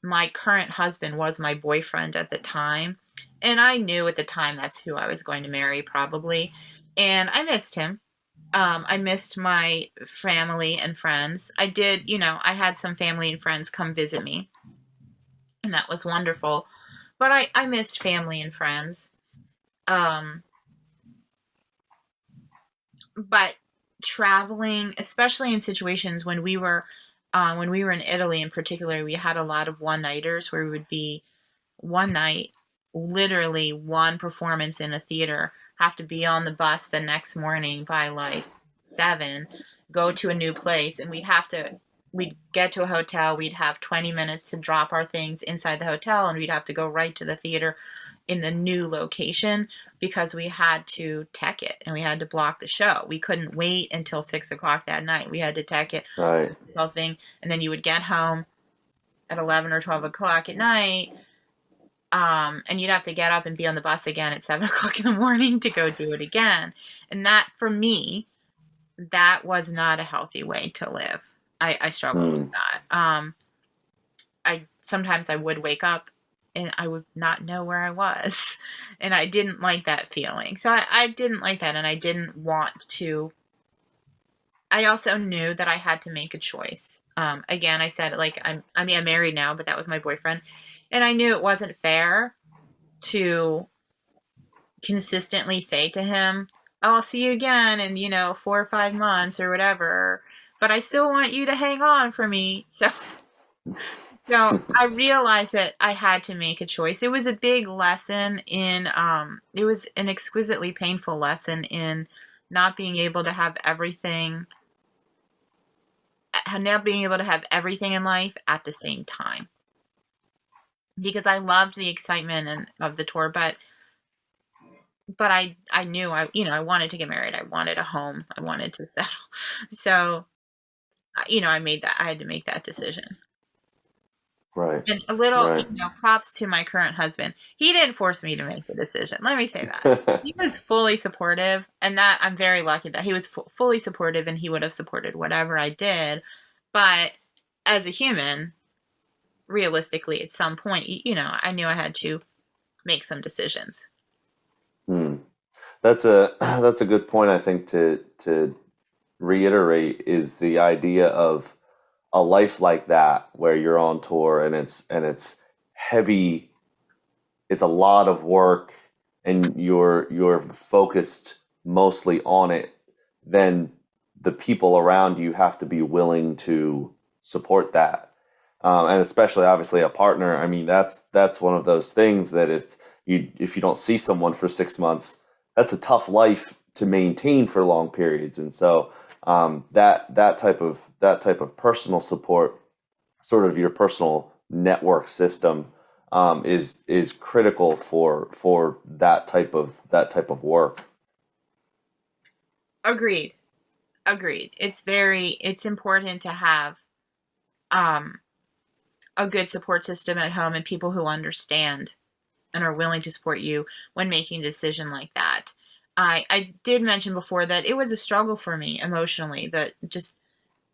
My current husband was my boyfriend at the time, and I knew at the time that's who I was going to marry, probably. And I missed him. I missed my family and friends. I did, I had some family and friends come visit me, and that was wonderful. But I missed family and friends. Um, but traveling, especially in situations when we were in Italy in particular, we had a lot of one-nighters where we would be one night, literally one performance in a theater, have to be on the bus the next morning by like 7, go to a new place, and we'd get to a hotel, we'd have 20 minutes to drop our things inside the hotel, and we'd have to go right to the theater in the new location, because we had to tech it and we had to block the show. We couldn't wait until 6 o'clock that night. We had to tech it, right. the whole thing, and then you would get home at 11 or 12 o'clock at night, and you'd have to get up and be on the bus again at 7 o'clock in the morning to go do it again. And that, for me, that was not a healthy way to live. I struggled with Mm, that. I sometimes I would wake up and I would not know where I was, and I didn't like that feeling. So I didn't like that, and I didn't want to. I also knew that I had to make a choice. Again, I said, like, I'm married now, but that was my boyfriend, and I knew it wasn't fair to consistently say to him, "Oh, I'll see you again in 4 or 5 months or whatever," but I still want you to hang on for me. So I realized that I had to make a choice. It was a big lesson in, it was an exquisitely painful lesson in not being able to have everything, not being able to have everything in life at the same time. Because I loved the excitement of the tour, but I knew I wanted to get married. I wanted a home. I wanted to settle. So I had to make that decision. Right. And a little, Right. props to my current husband. He didn't force me to make the decision. Let me say that. He was fully supportive, and that I'm very lucky that he was fully supportive, and he would have supported whatever I did. But as a human, realistically, at some point, I knew I had to make some decisions. Hmm. That's a good point, I think, to reiterate is the idea of a life like that where you're on tour and it's heavy, it's a lot of work, and you're focused mostly on it. Then the people around you have to be willing to support that, and especially obviously a partner. I mean, that's one of those things that if you don't see someone for 6 months, that's a tough life to maintain for long periods. And so that type of personal support, sort of your personal network system, is critical for that type of work. Agreed. Agreed. It's important to have um, a good support system at home and people who understand and are willing to support you when making a decision like that. I did mention before that it was a struggle for me emotionally, that just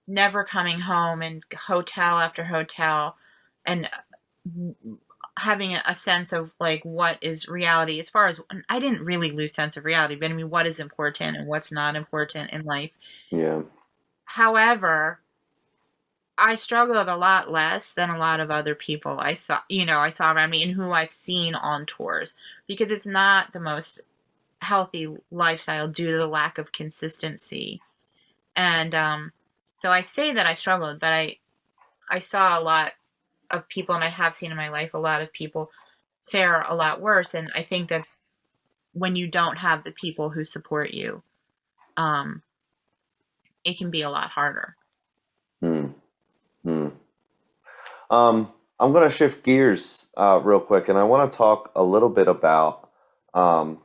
never coming home and hotel after hotel and having a sense of like what is reality, as far as I didn't really lose sense of reality, but I mean, what is important and what's not important in life. Yeah. However, I struggled a lot less than a lot of other people I saw around me and who I've seen on tours, because it's not the most healthy lifestyle due to the lack of consistency. And so I say that I struggled, but I saw a lot of people, and I have seen in my life a lot of people fare a lot worse. And I think that when you don't have the people who support you, um, it can be a lot harder. Hmm. Hmm. I'm going to shift gears real quick, and I want to talk a little bit um,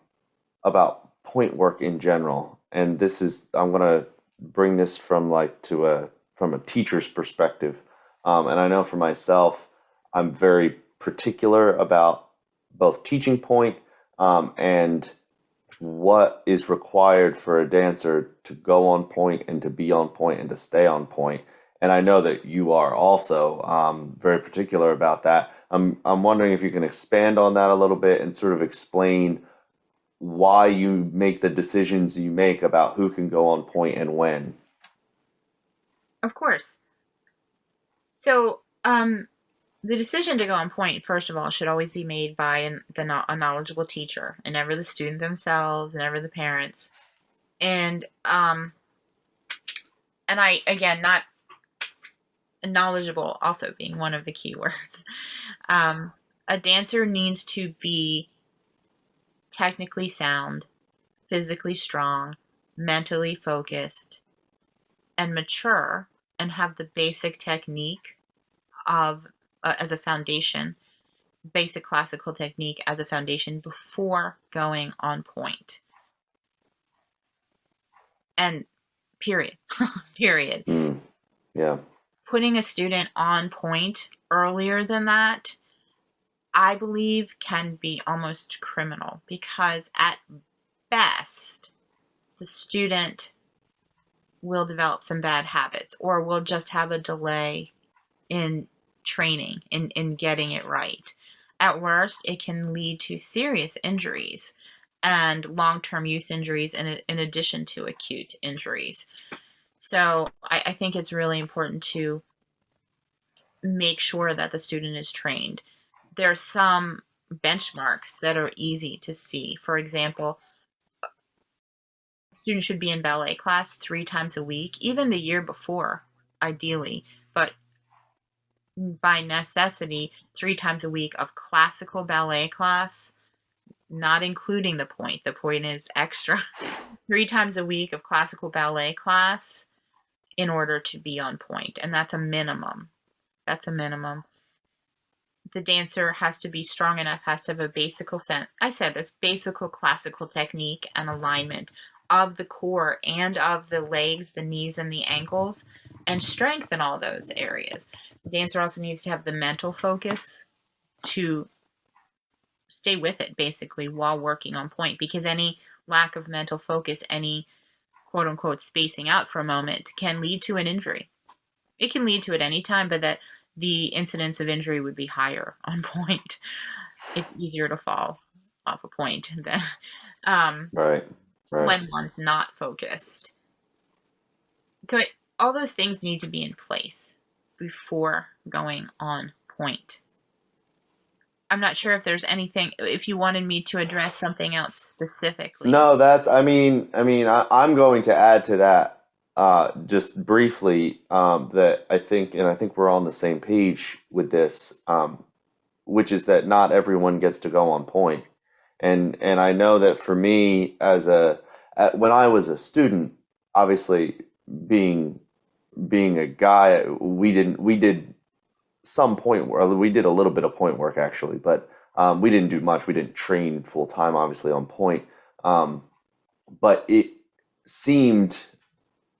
about point work in general. And I'm going to bring this from a teacher's perspective. And I know for myself, I'm very particular about both teaching point, and what is required for a dancer to go on point and to be on point and to stay on point. And I know that you are also very particular about that. I'm wondering if you can expand on that a little bit and sort of explain why you make the decisions you make about who can go on point and when. Of course. So, the decision to go on point, first of all, should always be made by a knowledgeable teacher, and never the student themselves, and never the parents. And I, again, not knowledgeable also being one of the key words. A dancer needs to be technically sound, physically strong, mentally focused, and mature, and have the basic technique of as a foundation, basic classical technique as a foundation before going on point. And period. Period. Mm, yeah. Putting a student on point earlier than that, I believe, can be almost criminal, because at best, the student will develop some bad habits or will just have a delay in training, in getting it right. At worst, it can lead to serious injuries and long-term use injuries in addition to acute injuries. So I think it's really important to make sure that the student is trained. There are some benchmarks that are easy to see. For example, students should be in ballet class 3 times a week, even the year before, ideally, but by necessity, 3 times a week of classical ballet class, not including the point. The point is extra. 3 times a week of classical ballet class in order to be on point. And that's a minimum. That's a minimum. The dancer has to be strong enough, has to have a basic classical technique and alignment of the core and of the legs, the knees, and the ankles, and strength in all those areas. The dancer also needs to have the mental focus to stay with it, basically, while working on point, because any lack of mental focus, any quote unquote spacing out for a moment, can lead to an injury. It can lead to it any time, but that the incidence of injury would be higher on point. It's easier to fall off a point than Right. when one's not focused. So all those things need to be in place before going on point. I'm not sure if there's anything, if you wanted me to address something else specifically. No, I'm going to add to that just briefly that I think we're on the same page with this, which is that not everyone gets to go on point. And I know that for me, when I was a student, obviously being a guy, we did some point work. We did a little bit of point work actually, but we didn't do much. We didn't train full time, obviously, on point. But it seemed,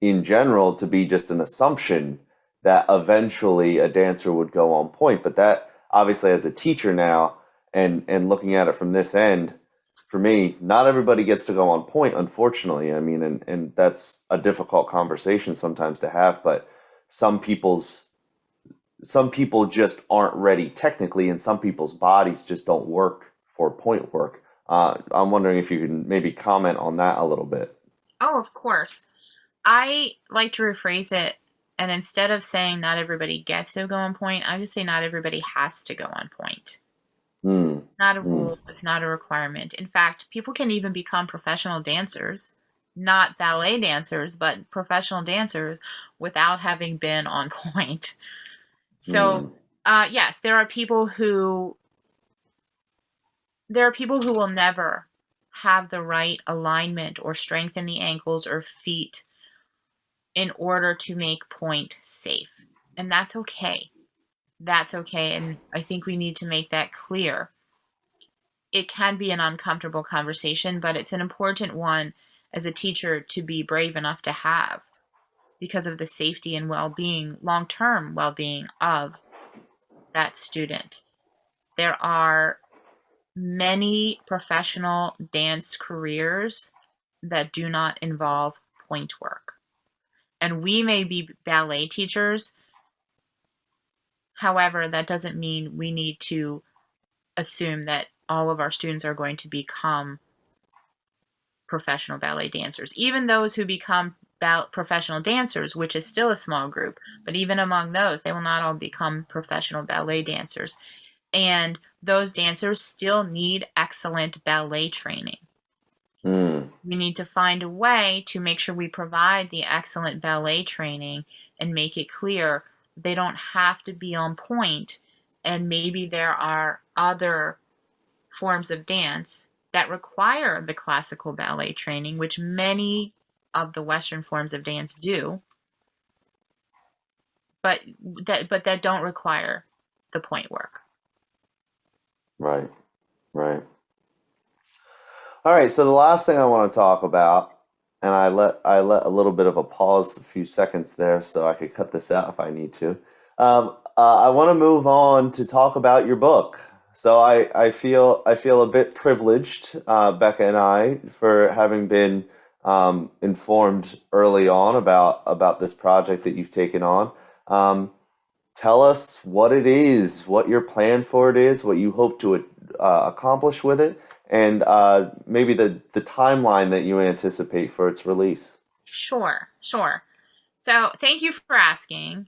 in general, to be just an assumption that eventually a dancer would go on point. But that, obviously, as a teacher now, and looking at it from this end, for me, not everybody gets to go on point, unfortunately. I mean, and that's a difficult conversation sometimes to have, but some people just aren't ready technically, and some people's bodies just don't work for point work. I'm wondering if you can maybe comment on that a little bit. Oh, of course. I like to rephrase it, and instead of saying not everybody gets to go on point, I just say not everybody has to go on point. Not a rule. It's not a requirement. In fact, people can even become professional dancers, not ballet dancers, but professional dancers without having been on point. So, yes, there are people who will never have the right alignment or strength in the ankles or feet in order to make point safe. And that's okay. That's okay. And I think we need to make that clear. It can be an uncomfortable conversation, but it's an important one as a teacher to be brave enough to have, because of the safety and well-being, long-term well-being of that student. There are many professional dance careers that do not involve point work. And we may be ballet teachers. However, that doesn't mean we need to assume that all of our students are going to become professional ballet dancers. Even those who become professional dancers, which is still a small group, but even among those, they will not all become professional ballet dancers. And those dancers still need excellent ballet training. We need to find a way to make sure we provide the excellent ballet training and make it clear they don't have to be on point. And maybe there are other forms of dance that require the classical ballet training, which many of the Western forms of dance do, but that don't require the point work. Right. All right, so the last thing I want to talk about, and I let a little bit of a pause, a few seconds there, so I could cut this out if I need to. I want to move on to talk about your book. So I feel a bit privileged, Becca and I, for having been informed early on about this project that you've taken on. Tell us what it is, what your plan for it is, what you hope to accomplish with it, and maybe the timeline that you anticipate for its release. Sure. So thank you for asking.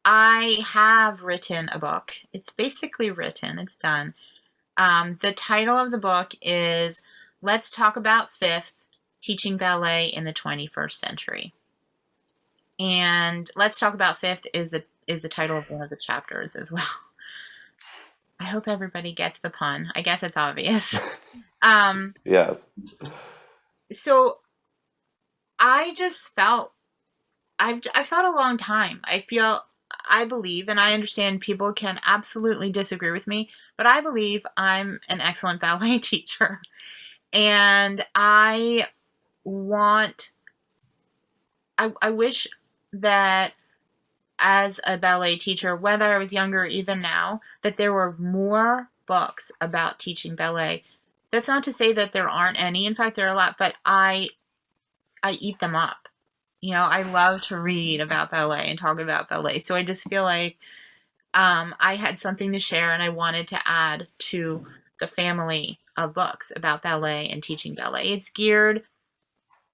I have written a book. It's basically written. It's done. The title of the book is Let's Talk About Fifth, Teaching Ballet in the 21st Century. And Let's Talk About Fifth is the title of one of the chapters as well. I hope everybody gets the pun. I guess it's obvious. Yes. So I just felt, I've felt a long time. I believe, and I understand people can absolutely disagree with me, but I believe I'm an excellent ballet teacher. And I wish that as a ballet teacher, whether I was younger or even now, that there were more books about teaching ballet. That's not to say that there aren't any. In fact, there are a lot, but I eat them up. I love to read about ballet and talk about ballet. So I just feel like I had something to share, and I wanted to add to the family of books about ballet and teaching ballet. It's geared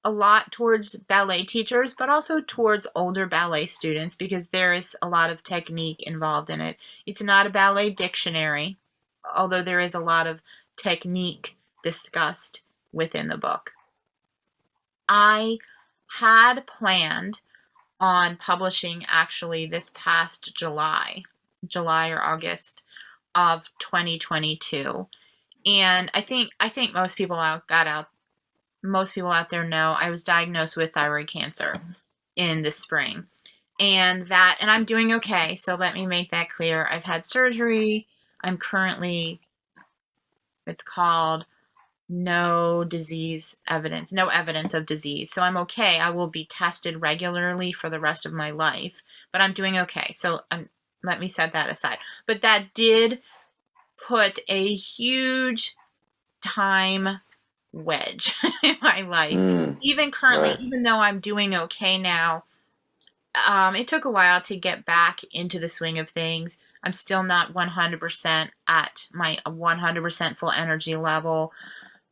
a lot towards ballet teachers, but also towards older ballet students because there is a lot of technique involved in it. It's not a ballet dictionary, although there is a lot of technique discussed within the book. I had planned on publishing actually this past July or August of 2022. And I think most people out there know I was diagnosed with thyroid cancer in the spring. And I'm doing okay. So let me make that clear. I've had surgery. I'm currently, it's called no evidence of disease. So I'm okay. I will be tested regularly for the rest of my life, but I'm doing okay. So let me set that aside. But that did put a huge time wedge in my life. Even currently, right. even though I'm doing okay now, it took a while to get back into the swing of things. I'm still not 100% at my 100% full energy level.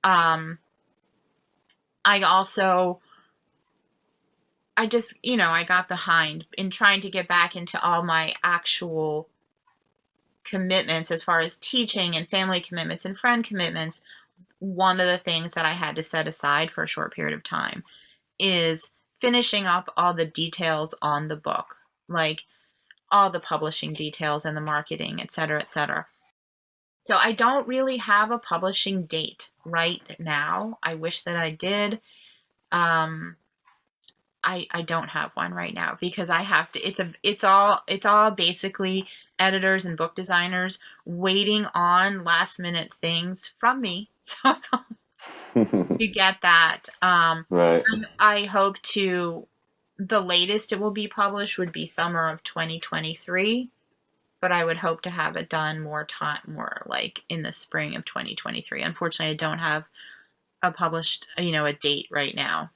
I got behind in trying to get back into all my actual commitments as far as teaching and family commitments and friend commitments. One of the things that I had to set aside for a short period of time is finishing up all the details on the book, like all the publishing details and the marketing, et cetera, et cetera. So I don't really have a publishing date right now. I wish that I did. I don't have one right now because I have to. It's all basically editors and book designers waiting on last minute things from me. So it's all to get that. Right. I hope to. The latest it will be published would be summer of 2023, but I would hope to have it done more like in the spring of 2023. Unfortunately, I don't have a published, a date right now.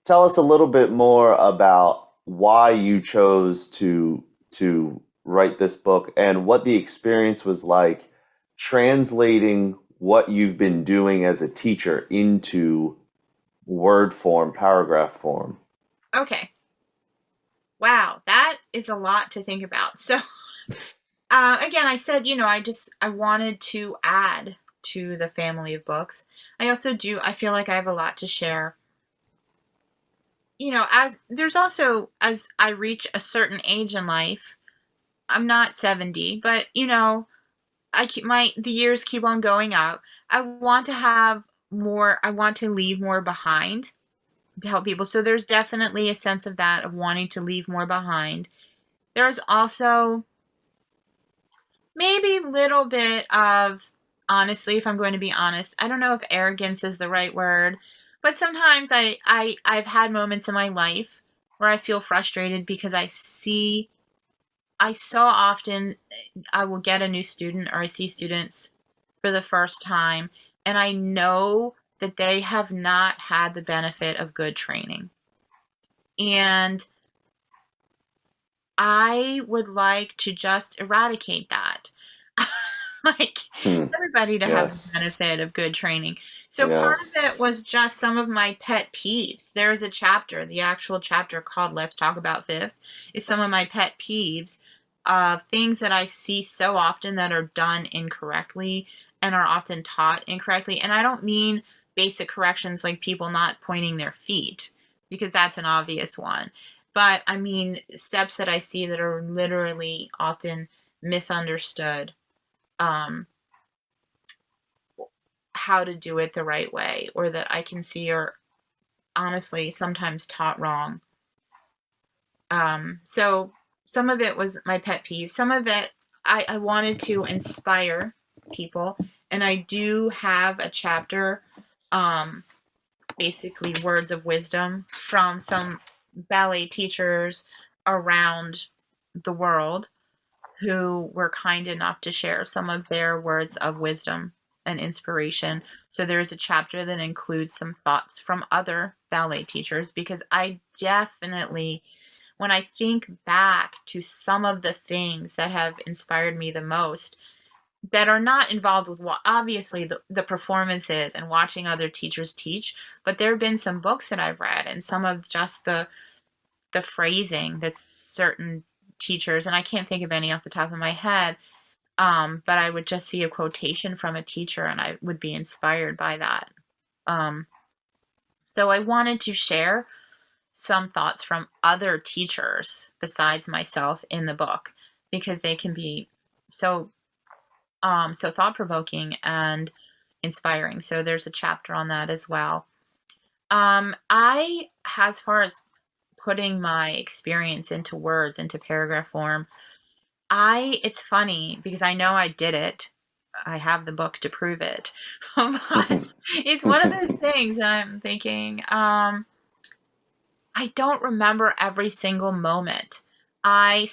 Tell us a little bit more about why you chose to write this book and what the experience was like translating what you've been doing as a teacher into word form, paragraph form. Okay. Wow, that is a lot to think about. So, again, I said, I wanted to add to the family of books. I feel like I have a lot to share. As I reach a certain age in life, I'm not 70, but, the years keep on going out. I want to leave more behind to help people. So there's definitely a sense of that, of wanting to leave more behind. There's also maybe a little bit of, honestly, if I'm going to be honest, I don't know if arrogance is the right word, but sometimes I've had moments in my life where I feel frustrated because I so often I will get a new student or I see students for the first time and I know that they have not had the benefit of good training. And I would like to just eradicate that. Like everybody to have the benefit of good training. So part of it was just some of my pet peeves. There's a chapter, the actual chapter called Let's Talk About Fifth, is some of my pet peeves of things that I see so often that are done incorrectly and are often taught incorrectly. And I don't mean basic corrections like people not pointing their feet, because that's an obvious one. But I mean steps that I see that are literally often misunderstood. How to do it the right way, or that I can see are honestly sometimes taught wrong. So some of it was my pet peeve. Some of it I wanted to inspire people, and I do have a chapter, basically words of wisdom from some ballet teachers around the world who were kind enough to share some of their words of wisdom and inspiration. So there's a chapter that includes some thoughts from other ballet teachers, because I definitely, when I think back to some of the things that have inspired me the most, that are not involved with what obviously the performances and watching other teachers teach, but there have been some books that I've read and some of just the phrasing that certain teachers, and I can't think of any off the top of my head, but I would just see a quotation from a teacher and I would be inspired by that. Um, so I wanted to share some thoughts from other teachers besides myself in the book, because they can be so so thought-provoking and inspiring. So there's a chapter on that as well. As far as putting my experience into words, into paragraph form, it's funny because I know I did it. I have the book to prove it. But it's one of those things that I'm thinking, I don't remember every single moment. I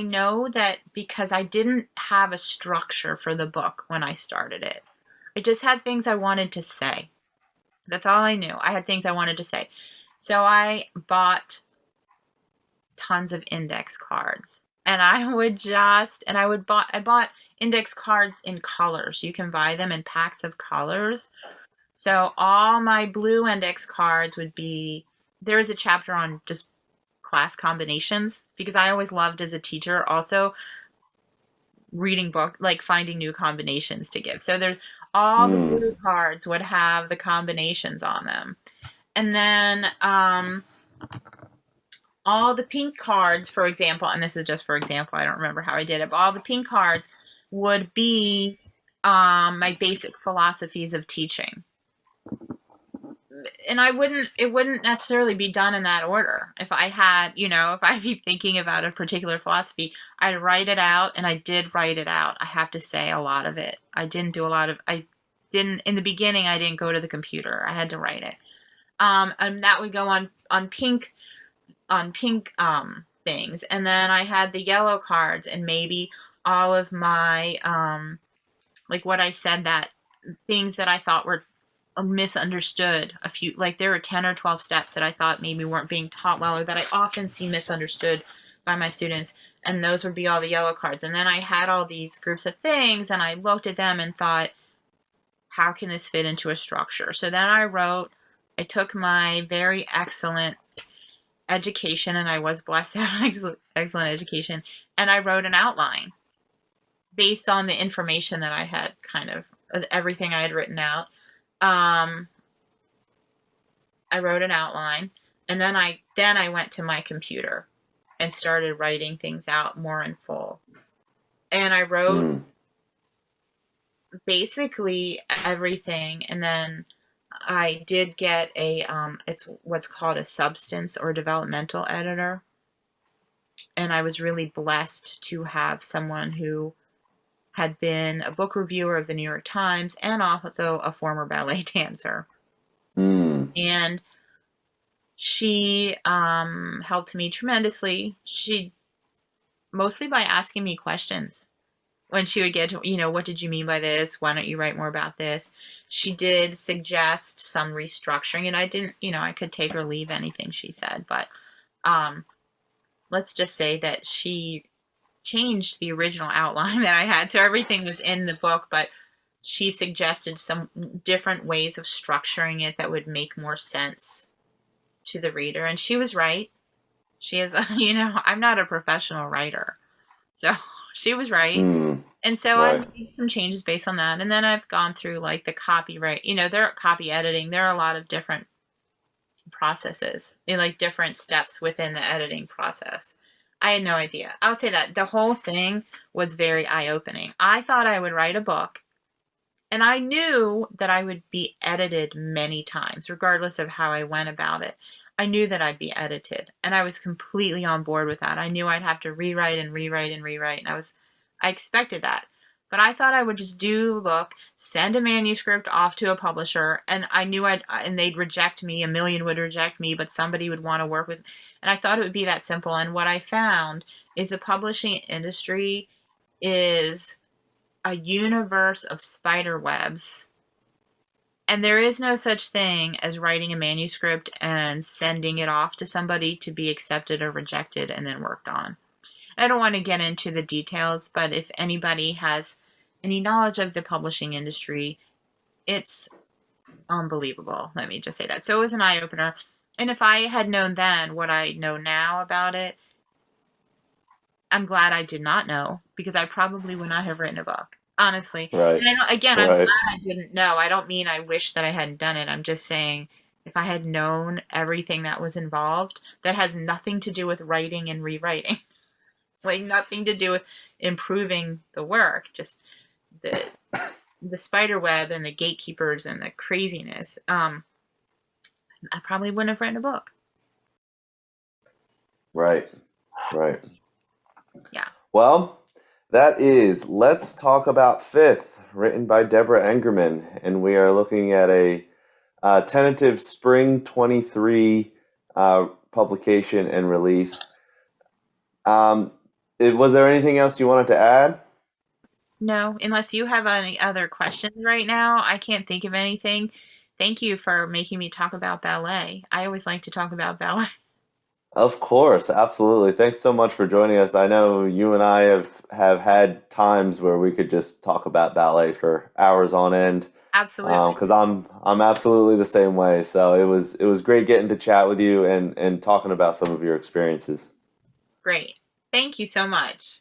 know that because I didn't have a structure for the book when I started it. I just had things I wanted to say. That's all I knew. I had things I wanted to say. So I bought tons of index cards. And I bought index cards in colors. You can buy them in packs of colors. So all my blue index cards would be, there's a chapter on just class combinations, because I always loved as a teacher also reading book, like finding new combinations to give. So there's all the blue cards would have the combinations on them. And then all the pink cards, for example, and this is just for example, I don't remember how I did it, but all the pink cards would be my basic philosophies of teaching. And it wouldn't necessarily be done in that order. If I'd be thinking about a particular philosophy, I'd write it out, and I did write it out. I have to say a lot of it. In the beginning, I didn't go to the computer. I had to write it. And that would go on pink things. And then I had the yellow cards, and maybe all of my, like what I said, that things that I thought were misunderstood. There were 10 or 12 steps that I thought maybe weren't being taught well, or that I often see misunderstood by my students. And those would be all the yellow cards. And then I had all these groups of things, and I looked at them and thought, how can this fit into a structure? So then I took my very excellent education, and I was blessed to have an excellent education, and I wrote an outline based on the information that I had, kind of everything I had written out. I wrote an outline, and then I went to my computer and started writing things out more in full. And I wrote basically everything, and then I did get it's what's called a substance or developmental editor. And I was really blessed to have someone who had been a book reviewer of the New York Times and also a former ballet dancer. And she helped me tremendously. She mostly by asking me questions. When she would get to, what did you mean by this? Why don't you write more about this? She did suggest some restructuring, and I didn't, I could take or leave anything she said, but let's just say that she changed the original outline that I had. So everything was in the book, but she suggested some different ways of structuring it that would make more sense to the reader. And she was right. She is, I'm not a professional writer. So she was right. And so Right. I made some changes based on that. And then I've gone through like the copyright, there are copy editing. There are a lot of different processes, like different steps within the editing process. I had no idea. I would say that the whole thing was very eye-opening. I thought I would write a book, and I knew that I would be edited many times, regardless of how I went about it. I knew that I'd be edited, and I was completely on board with that. I knew I'd have to rewrite and rewrite and rewrite, and I expected that. But I thought I would just do the book, send a manuscript off to a publisher, and I knew and they'd reject me. A million would reject me, but somebody would want to work with. And I thought it would be that simple. And what I found is the publishing industry is a universe of spider webs. And there is no such thing as writing a manuscript and sending it off to somebody to be accepted or rejected and then worked on. I don't want to get into the details, but if anybody has any knowledge of the publishing industry, it's unbelievable. Let me just say that. So it was an eye-opener. And if I had known then what I know now about it, I'm glad I did not know, because I probably would not have written a book, honestly. Right. And I know, again, I'm Right. glad I didn't know. I don't mean I wish that I hadn't done it. I'm just saying, if I had known everything that was involved, that has nothing to do with writing and rewriting. Like nothing to do with improving the work, just the spider web and the gatekeepers and the craziness. I probably wouldn't have written a book. Right. Yeah. Well, that is Let's Talk About Fifth, written by Deborah Engerman, and we are looking at a tentative spring 23 publication and release. Was there anything else you wanted to add? No, unless you have any other questions right now. I can't think of anything. Thank you for making me talk about ballet. I always like to talk about ballet. Of course, absolutely. Thanks so much for joining us. I know you and I have had times where we could just talk about ballet for hours on end. Absolutely. Because I'm absolutely the same way. So it was great getting to chat with you and talking about some of your experiences. Great. Thank you so much.